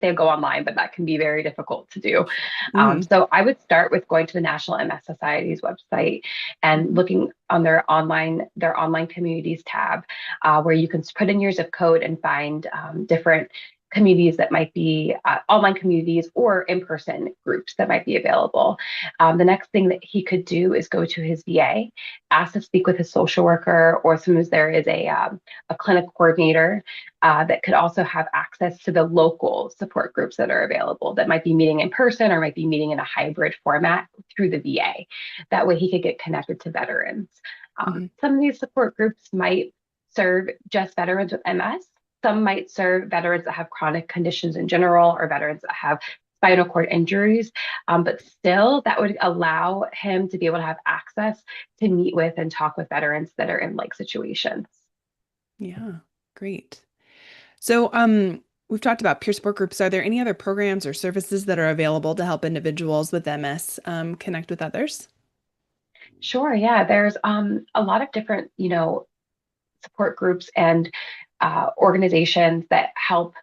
they go online, but that can be very difficult to do. Mm. So I would start with going to the National MS Society's website and looking on their online communities tab, where you can put in your zip code and find different communities that might be online communities or in-person groups that might be available. The next thing that he could do is go to his VA, ask to speak with his social worker, or sometimes there is a clinic coordinator that could also have access to the local support groups that are available that might be meeting in person or might be meeting in a hybrid format through the VA. That way he could get connected to veterans. Mhm. Some of these support groups might serve just veterans with MS. Some might serve veterans that have chronic conditions in general or veterans that have spinal cord injuries. But still, that would allow him to be able to have access to meet with and talk with veterans that are in like situations. Yeah, great. So, we've talked about peer support groups. Are there any other programs or services that are available to help individuals with MS connect with others? Sure, yeah, there's a lot of different, support groups and organizations that help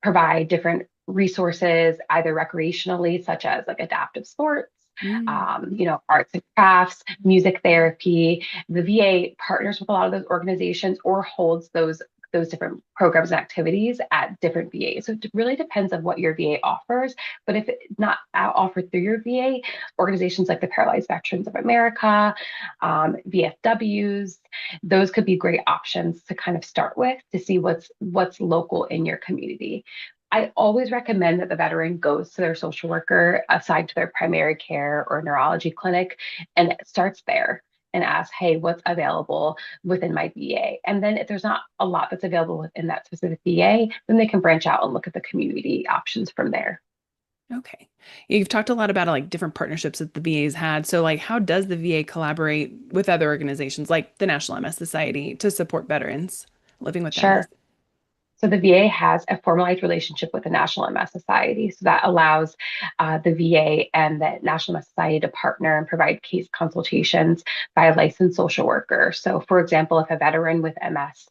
provide different resources, either recreationally, such as like adaptive sports, Mm. arts and crafts, music therapy. The VA partners with a lot of those organizations or holds those different programs and activities at different VAs. So it really depends on what your VA offers. But if it's not offered through your VA, organizations like the Paralyzed Veterans of America, VFWs, those could be great options to kind of start with to see what's local in your community. I always recommend that the veteran goes to their social worker assigned to their primary care or neurology clinic and starts there and asks, hey, what's available within my VA? And then if there's not a lot that's available within that specific VA, then they can branch out and look at the community options from there. Okay. Yeah, you've talked a lot about like different partnerships that the VA's had. So like how does the VA collaborate with other organizations like the National MS Society to support veterans living with MS? Sure. So the VA has a formalized relationship with the National MS Society. So that allows the VA and the National MS Society to partner and provide case consultations by a licensed social worker. So, for example, if a veteran with MS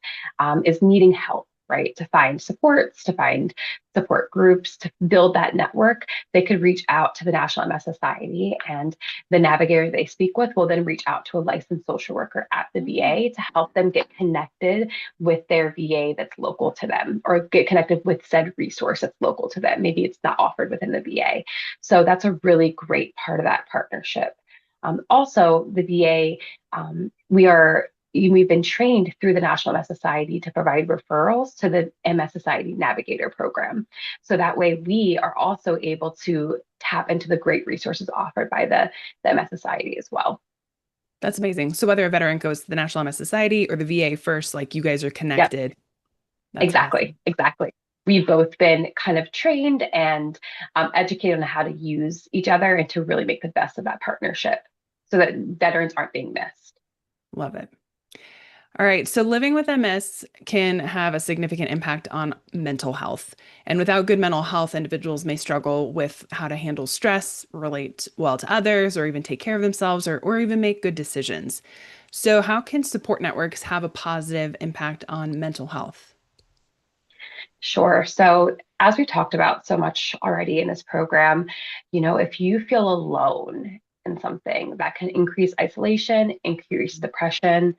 is needing help, right, to find supports, to find support groups, to build that network, they could reach out to the National MS Society, and the navigator they speak with will then reach out to a licensed social worker at the Mm. VA to help them get connected with their VA that's local to them or get connected with said resource that's local to them. Maybe it's not offered within the VA. So that's a really great part of that partnership. Also, the VA, we've been trained through the National MS Society to provide referrals to the MS Society Navigator program. So that way we are also able to tap into the great resources offered by the MS Society as well. That's amazing. So whether a veteran goes to the National MS Society or the VA first, like you guys are Yep. connected. That's Exactly, awesome. exactly. We've both been kind of trained and educated on how to use each other and to really make the best of that partnership so that veterans aren't being missed. Love it. All right. So living with MS can have a significant impact on mental health. And without good mental health, individuals may struggle with how to handle stress, relate well to others, or even take care of themselves, or even make good decisions. So, how can support networks have a positive impact on mental health? Sure. So, as we talked about so much already in this program, if you feel alone in something, that can increase isolation, increase depression,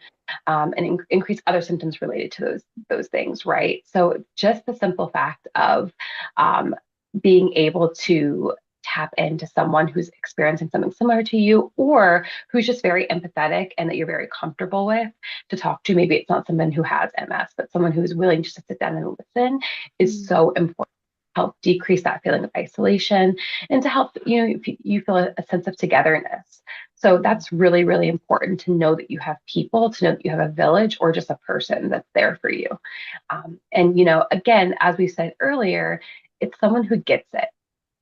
and increase other symptoms related to those things, right? So, just the simple fact of um, being able to tap into someone who's experiencing something similar to you or who's just very empathetic and that you're very comfortable with to talk to. Maybe it's not someone who has MS, but someone who is willing just to sit down and listen is Mm. so important. Help decrease that feeling of isolation and to help if you feel a sense of togetherness. So that's really, really important to know that you have people, to know that you have a village or just a person that's there for you. And again, as we said earlier, it's someone who gets it.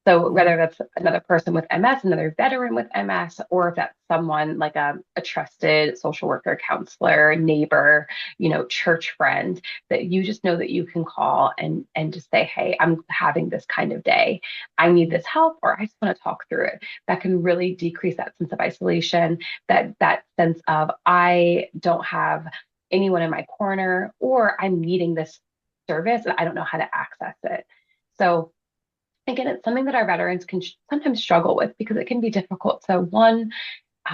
So Mhm. whether that's another person with MS, another veteran with MS, or if that's someone like a trusted social worker, counselor, neighbor, church friend, that you just know that you can call and just say, hey, I'm having this kind of day. I need this help, or I just want to talk through it. That can really decrease that sense of isolation, that sense of I don't have anyone in my corner, or I'm needing this service and I don't know how to access it. So again, it's something that our veterans can sometimes struggle with because it can be difficult. So one,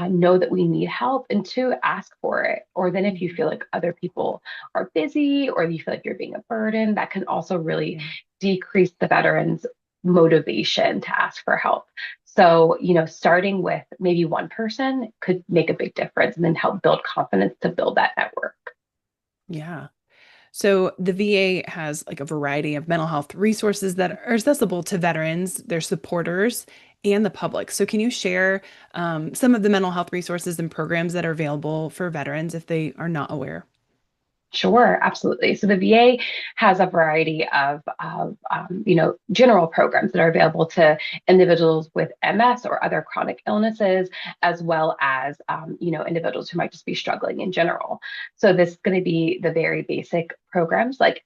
know that we need help, and two, ask for it. Or then if you feel like other people are busy or you feel like you're being a burden, that can also really Yeah. decrease the veteran's motivation to ask for help. So, starting with maybe one person could make a big difference and then help build confidence to build that network. Yeah. So the VA has like a variety of mental health resources that are accessible to veterans, their supporters, and the public. So can you share some of the mental health resources and programs that are available for veterans if they are not aware? Sure, absolutely. So the VA has a variety of general programs that are available to individuals with MS or other chronic illnesses, as well as, individuals who might just be struggling in general. So this is going to be the very basic programs like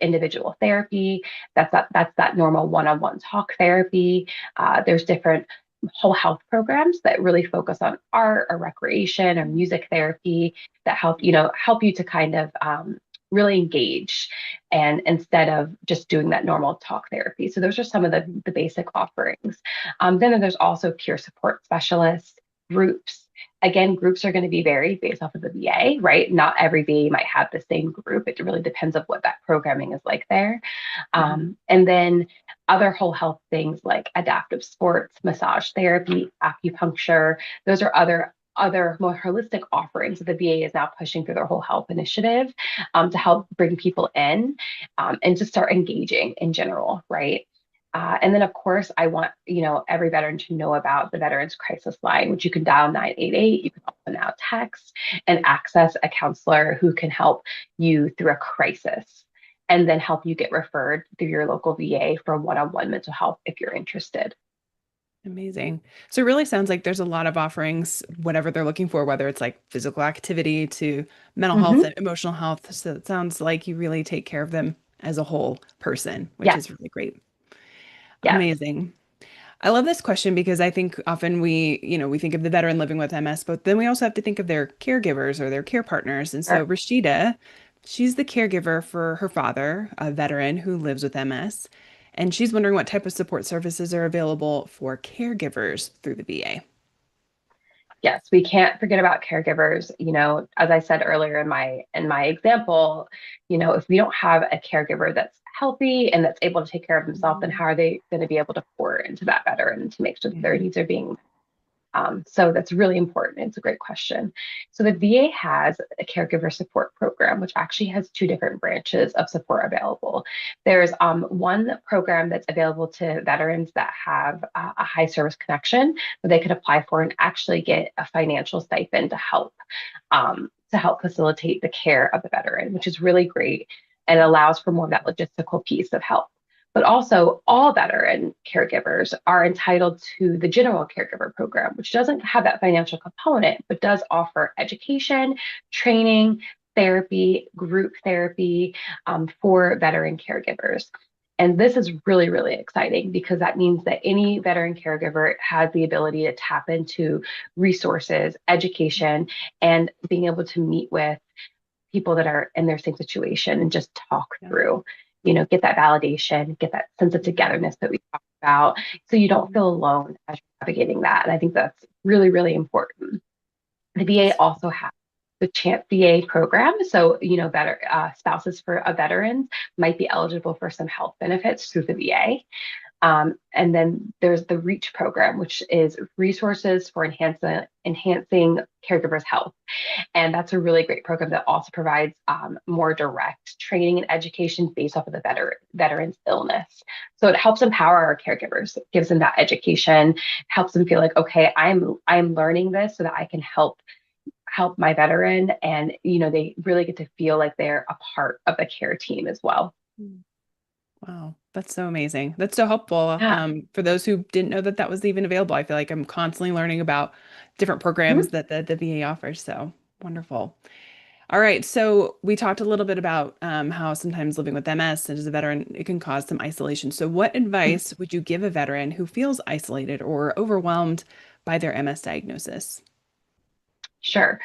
individual therapy. That's that normal one-on-one talk therapy. There's different whole health programs that really focus on art or recreation or music therapy that help you to kind of really engage and instead of just doing that normal talk therapy. So those are some of the basic offerings. Then there's also peer support specialists, groups. Again, groups are going to be varied based off of the VA, right? Not every VA might have the same group. It really depends on what that programming is like there. Mhm. And then other whole health things like adaptive sports, massage therapy, acupuncture. Those are other more holistic offerings that the VA is now pushing through their whole health initiative to help bring people in and to start engaging in general, right? And then, of course, I want every veteran to know about the Veterans Crisis Line, which you can dial 988. You can also now text and access a counselor who can help you through a crisis, and then help you get referred through your local VA for one-on-one mental health if you're interested. Amazing. So it really sounds like there's a lot of offerings, whatever they're looking for, whether it's like physical activity to mental health Hmm. and emotional health. So it sounds like you really take care of them as a whole person, which Yes, is really great. yes. Amazing. I love this question because I think often we think of the veteran living with MS, but then we also have to think of their caregivers or their care partners. And so Sure. Rashida, she's the caregiver for her father, a veteran who lives with MS, and she's wondering what type of support services are available for caregivers through the VA. Yes, we can't forget about caregivers. As I said earlier in my example, if we don't have a caregiver that's healthy and that's able to take care of themselves, then how are they going to be able to pour into that veteran to make sure that their Mhm. needs are being. So that's really important. It's a great question. So the VA has a caregiver support program, which actually has two different branches of support available. There's one program that's available to veterans that have a high service connection, where they could apply for and actually get a financial stipend to help facilitate the care of the veteran, which is really great and allows for more of that logistical piece of help. But also, all veteran caregivers are entitled to the general caregiver program, which doesn't have that financial component, but does offer education, training, therapy, group therapy for veteran caregivers. And this is really, really exciting because that means that any veteran caregiver has the ability to tap into resources, education, and being able to meet with people that are in their same situation and just talk Yeah. through, get that validation, get that sense of togetherness that we talked about, so you don't feel alone as you're navigating that. And I think that's really, really important. The VA also has the Champ VA program. So, better spouses for a veterans might be eligible for some health benefits through the VA. And then there's the REACH program, which is resources for enhancing caregivers' health. And that's a really great program that also provides more direct training and education based off of the veteran's illness. So it helps empower our caregivers, gives them that education, helps them feel like, okay, I'm learning this so that I can help my veteran, and they really get to feel like they're a part of the care team as well. Wow, that's so amazing. That's so helpful. Yeah. For those who didn't know that that was even available, I feel like I'm constantly learning about different programs Mhm. that the VA offers. So wonderful. All right, so we talked a little bit about how sometimes living with MS and as a veteran, it can cause some isolation. So what advice would you give a veteran who feels isolated or overwhelmed by their MS diagnosis? Sure.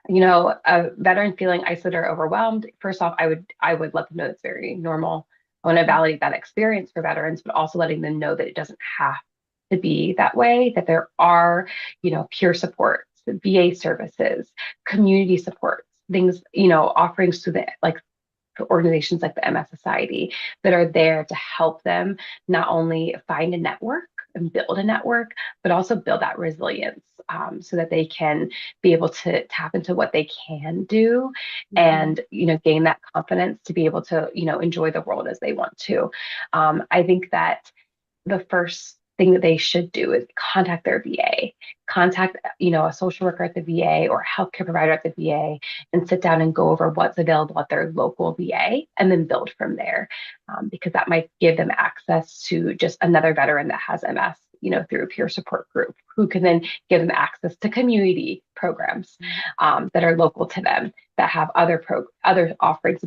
A veteran feeling isolated or overwhelmed, first off, I would let them know it's very normal. I want to validate that experience for veterans, but also letting them know that it doesn't have to be that way, that there are, peer supports, VA services, community supports, things, offerings to the organizations like the MS Society that are there to help them not only find a network and build a network, but also build that resilience, so that they can be able to tap into what they can do and, gain that confidence to be able to, enjoy the world as they want to. I think that the first thing that they should do is contact their VA, contact, a social worker at the VA or a healthcare provider at the VA, and sit down and go over what's available at their local VA and then build from there. Because that might give them access to just another veteran that has MS, through a peer support group, who can then give them access to community programs that are local to them, that have other offerings